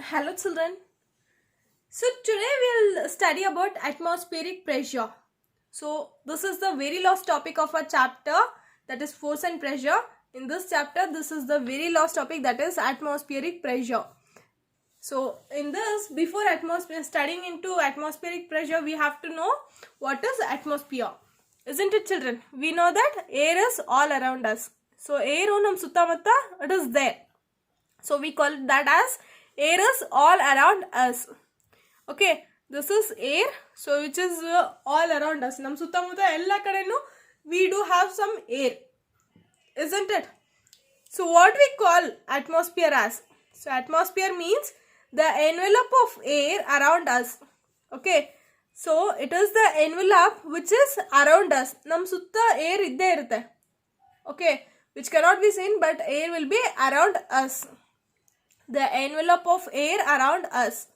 Hello children. So today we'll study about atmospheric pressure. So this is the very last topic of our chapter, that is force and pressure. In this chapter this is the very last topic, that is atmospheric pressure. So in this, before studying into atmospheric pressure, we have to know what is atmosphere. Isn't it children? We know that air is all around us. So air nam suttamutta, it is there. So we call that as air is all around us. Okay, this is air, so which is all around us. Nam suttamutta ella kadenu we do have some air, isn't it? So what we call atmosphere as? So atmosphere means the envelope of air around us. Okay, so it is the envelope which is around us. Nam sutta air idde irutte. Okay, which cannot be seen, but air will be around us. The envelope of air around us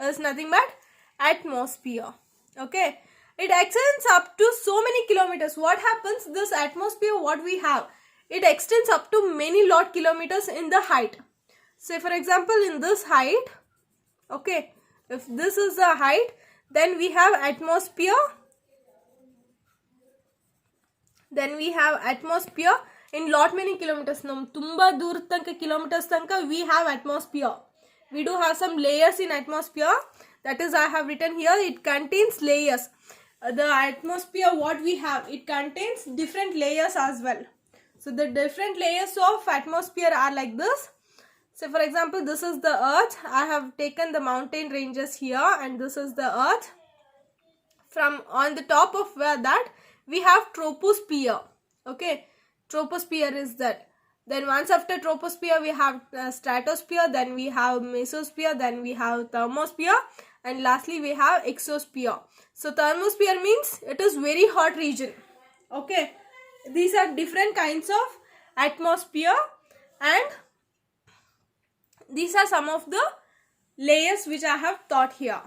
is nothing but atmosphere. Okay, it extends up to so many kilometers. What happens? This atmosphere, what we have, it extends up to many lot kilometers in the height. Say for example, in this height, okay, if this is the height, then we have atmosphere. Then we have atmosphere in lot many kilometers. Tumba dur tanka kilometers tanka we have atmosphere. We do have some layers in atmosphere. That is, I have written here, it contains layers. The atmosphere what we have, it contains different layers as well. So the different layers of atmosphere are like this. So for example, this is the earth. I have taken the mountain ranges here, and this is the earth. From on the top of that we have troposphere. Okay, troposphere is that. Then once after troposphere we have stratosphere, then we have mesosphere, then we have thermosphere, and lastly we have exosphere. So thermosphere means it is very hot region. Okay, these are different kinds of atmosphere, and these are some of the layers which I have taught here.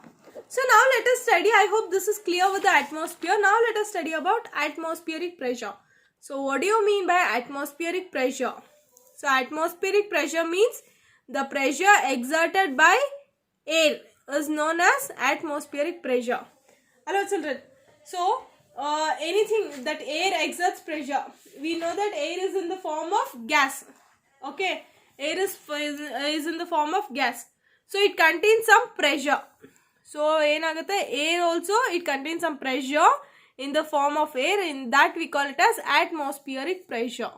So now let us study. I hope this is clear with the atmosphere. Now let us study about atmospheric pressure. So what do you mean by atmospheric pressure? So atmospheric pressure means the pressure exerted by air is known as atmospheric pressure. Hello children. So anything that air exerts pressure, we know that air is in the form of gas. Okay, air is in the form of gas. So it contains some pressure. So air also, it contains some pressure in the form of air. In that we call it as atmospheric pressure.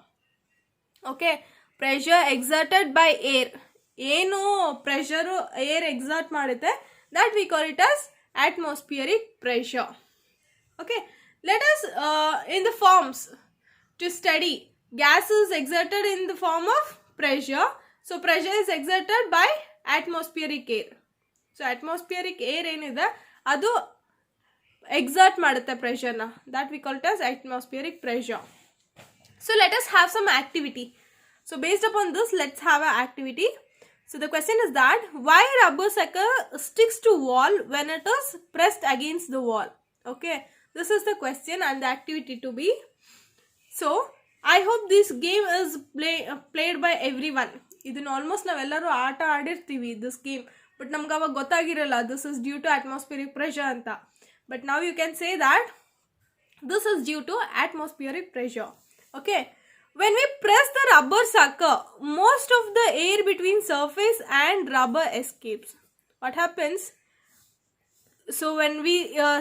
Okay, pressure exerted by air. Eno pressure air exert ಮಾಡುತ್ತೆ, that we call it as atmospheric pressure. Okay, let us in the forms to study. Gas is exerted in the form of pressure. So pressure is exerted by atmospheric air. So atmospheric air ಏನಿದೆ ಅದು exert ಮಾಡುತ್ತೆ pressure na, that we call it as atmospheric pressure. So let us have some activity. So based upon this, let's have an activity. So the question is that why rubber sucker sticks to wall when it is pressed against the wall. Okay, this is the question and the activity to be. So I hope this game is played by everyone. ಇದನ್ನ almost ನಾವೆಲ್ಲರೂ ಆಟ ಆಡಿರ್ತೀವಿ this game, but ನಮ್ಗೆ ಅವಾಗ ಗೊತ್ತಾಗಿರಲ್ಲ this is due to atmospheric pressure ಅಂತ. But now you can say that this is due to atmospheric pressure. Okay, when we press the rubber sucker, most of the air between surface and rubber escapes. What happens? So when we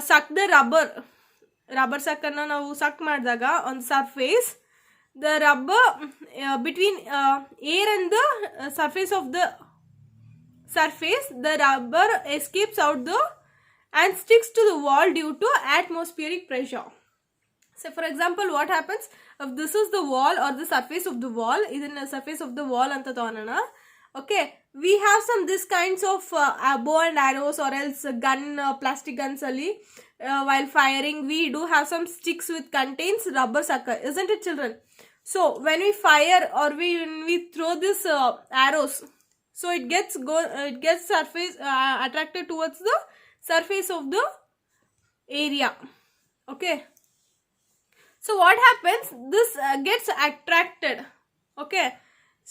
suck the rubber sucker na ನಾವು suck ಮಾಡಿದಾಗ on surface, the rubber between air and the surface of the surface, the rubber escapes out and sticks to the wall due to atmospheric pressure. So for example, what happens if this is the wall or the surface of the wall, idನ್ನ surface of the wall anta ತಗೋಣ. Okay, we have some this kinds of bow and arrows or else gun, plastic guns ali, while firing we do have some sticks which contains rubber sucker, isn't it children? So when we fire or when we throw this arrows, so it gets surface attracted towards the surface of the area. Okay, so what happens, this gets attracted. Okay,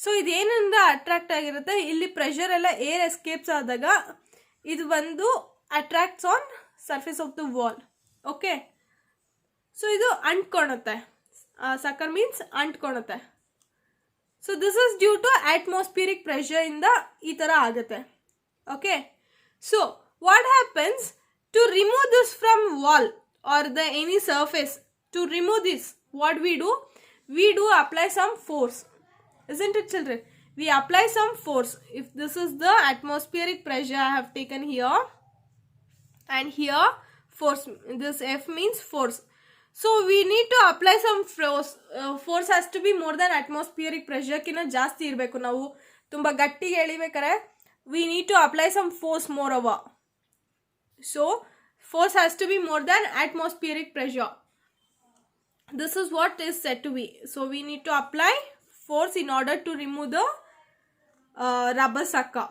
so ಇದೇನಿಂದ attract ಆಗಿರುತ್ತೆ, ಇಲ್ಲಿ pressure ಎಲ್ಲ air escapes ಆದಾಗ ಇದು ಬಂದು attracts on surface of the wall. Okay, so ಇದು ಅಂಟ್ಕೊಳುತ್ತೆ. Sucker means ಅಂಟ್ಕೊಳುತ್ತೆ. So this is due to atmospheric pressure ಇಂದ ಈ ಥರ ಆಗುತ್ತೆ. Okay, so what happens to remove this from wall or the any surface? To remove this, what we do apply some force, isn't it children? We apply some force. If this is the atmospheric pressure I have taken here, and here force, this F means force. So we need to apply some force. Force has to be more than atmospheric pressure ಕಿನ್ನ ಜಾಸ್ತಿ ಇರಬೇಕು. ನಾವು ತುಂಬ ಗಟ್ಟಿಗೆ ಎಳಿಬೇಕಾರೆ we need to apply some force moreover. So force has to be more than atmospheric pressure. This is what is said to be. So we need to apply force in order to remove the rubber sucker.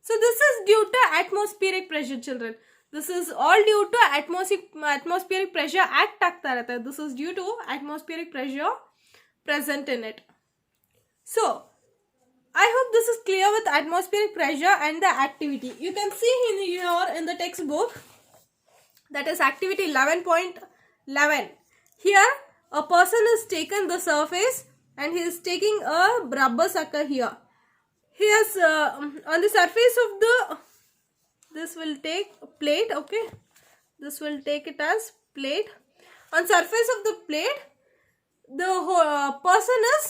So this is due to atmospheric pressure, children. This is all due to atmospheric pressure act ಆಗ್ತಾ ಇರುತ್ತೆ. This is due to atmospheric pressure present in it. So I hope this is clear with atmospheric pressure and the activity. You can see here in the textbook, that is activity 11.11. Here a person is taken the surface and he is taking a rubber sucker here. He has on the surface of the, this will take plate. Okay, this will take it as plate. On surface of the plate, the person is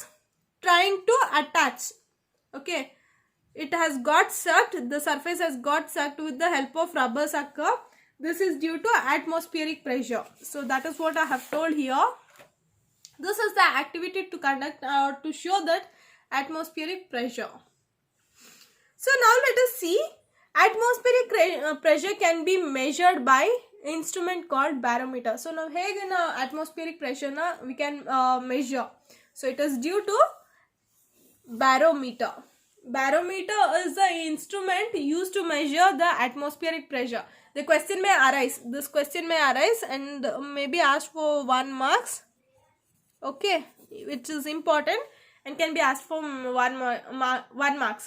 trying to attach. Okay, it has got sucked, the surface has got sucked with the help of rubber sucker. This is due to atmospheric pressure. So that is what I have told here. This is the activity to conduct to show that atmospheric pressure. So now let us see, atmospheric pressure can be measured by instrument called barometer. So now hege na atmospheric pressure na we can measure. So it is due to barometer. Barometer is the instrument used to measure the atmospheric pressure. The question may arise. This question may arise and may be asked for 1 marks. Okay, which is important and can be asked for 1 marks.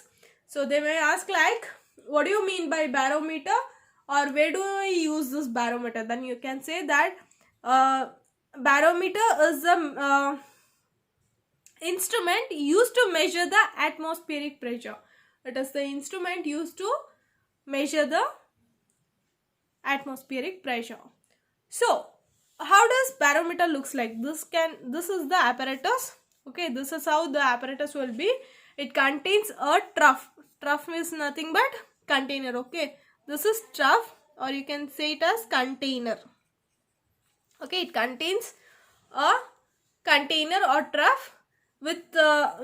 So they may ask like, what do you mean by barometer, or where do I use this barometer? Then you can say that barometer is the instrument used to measure the atmospheric pressure. It is the instrument used to measure the atmospheric pressure. So how does barometer looks like? This is the apparatus. Okay, this is how the apparatus will be. It contains a trough. Trough is nothing but container. Okay, this is trough, or you can say it as container. Okay, it contains a container or trough with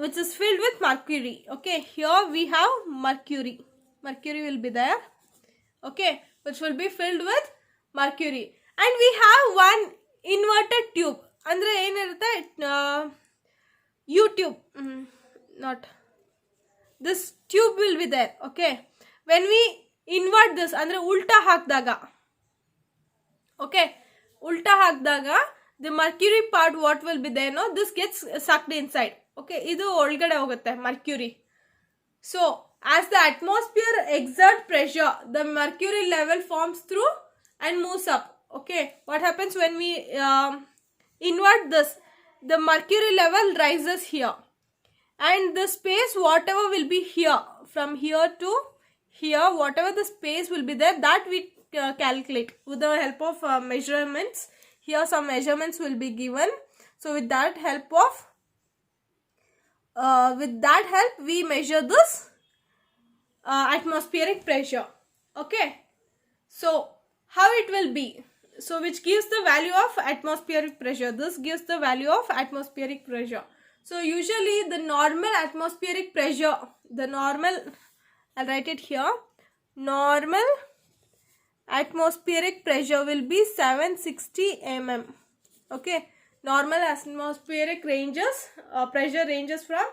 which is filled with mercury. Okay, here we have mercury. Mercury will be there. Okay, which will be filled with mercury, and we have one inverted tube. Andre enirutte U-tube, not this tube will be there. Okay, when we invert this, andre ulta hakdaga, okay, ulta hakdaga, the mercury part what will be there, no, this gets sucked inside. Okay, idu olgade hogutte mercury. So as the atmosphere exerts pressure, the mercury level forms through and moves up. Okay, what happens when we invert this? The mercury level rises here, and the space whatever will be here, from here to here, whatever the space will be there, that we calculate with the help of measurements. Here some measurements will be given. So with that help we measure this atmospheric pressure. Okay, so how it will be? So which gives the value of atmospheric pressure. This gives the value of atmospheric pressure. So usually the normal atmospheric pressure, the normal, I'll write it here, normal atmospheric pressure will be 760 mm. Okay, normal atmospheric pressure ranges from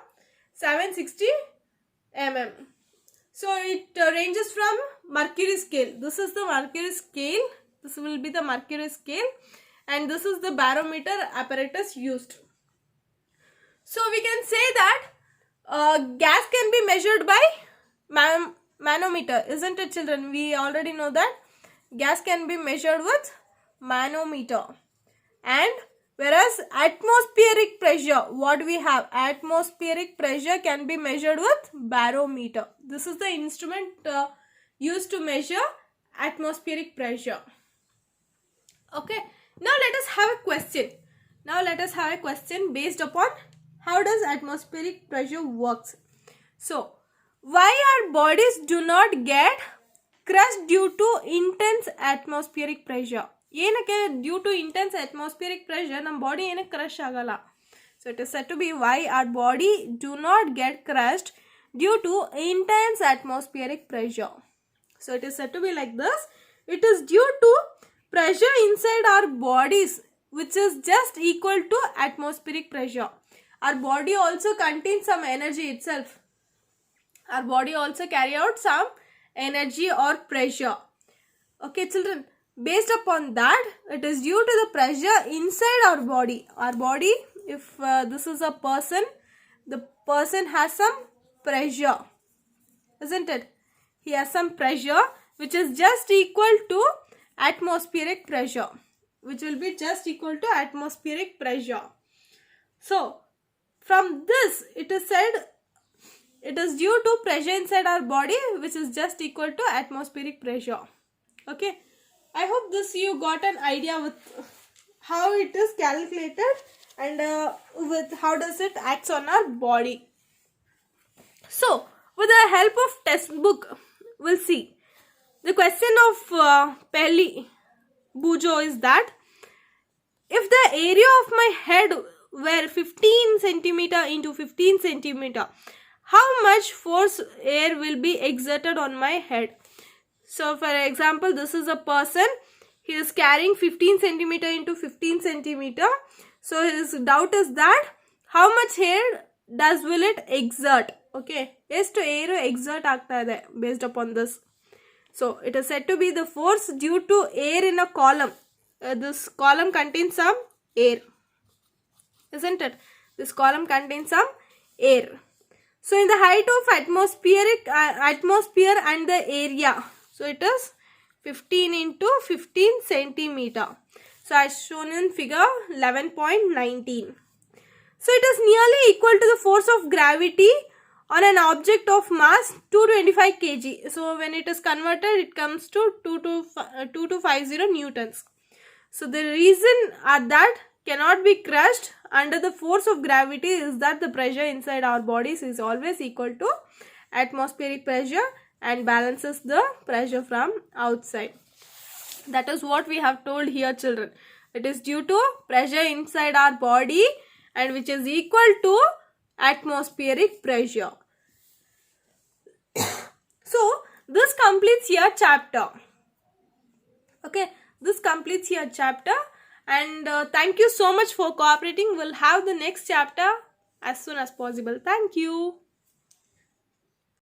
760 mm. So it ranges from mercury scale. This is the mercury scale. This will be the mercury scale, and this is the barometer apparatus used. So we can say that gas can be measured by manometer, isn't it, children? We already know that gas can be measured with manometer. And whereas atmospheric pressure, what we have, atmospheric pressure can be measured with barometer. This is the instrument used to measure atmospheric pressure. Okay, now let us have a question. Now let us have a question based upon how does atmospheric pressure works. So, why our bodies do not get crushed due to intense atmospheric pressure? ಏನಕ್ಕೆ due to intense atmospheric pressure ನಮ್ಮ body ಏನಕ್ಕೆ crush ಆಗಲ್ಲ? So it is said to be why our body do not get crushed due to intense atmospheric pressure. So it is said to be like this. It is due to pressure inside our bodies which is just equal to atmospheric pressure. Our body also contains some energy itself. Our body also carry out some energy or pressure. Okay, children. Based upon that, it is due to the pressure inside our body. Our body, if this is a person, the person has some pressure, isn't it? He has some pressure which is just equal to atmospheric pressure, which will be just equal to atmospheric pressure. So, from this, it is said it is due to pressure inside our body which is just equal to atmospheric pressure. Okay. I hope this you got an idea with how it is calculated and with how does it acts on our body. So, with the help of textbook, we'll see. The question of Pelli Bujo is that if the area of my head were 15 centimeter into 15 centimeter, how much force air will be exerted on my head? So, for example, this is a person. He is carrying 15 centimeter into 15 centimeter. So, his doubt is that how much air will it exert? Okay, yes, to air exert aagta ide based upon this. So, it is said to be the force due to air in a column. This column contains some air, isn't it? This column contains some air. So, in the height of atmosphere and the area. So, it is 15 into 15 centimeter. So, as shown in figure 11.19. So, it is nearly equal to the force of gravity on an object of mass 225 kg. So, when it is converted, it comes to 2250 newtons. So, the reason that cannot be crushed under the force of gravity is that the pressure inside our bodies is always equal to atmospheric pressure and balances the pressure from outside. That is what we have told here, children. It is due to pressure inside our body and which is equal to atmospheric pressure. So, this completes your chapter. Okay, this completes your chapter and thank you so much for cooperating. We'll have the next chapter as soon as possible. Thank you.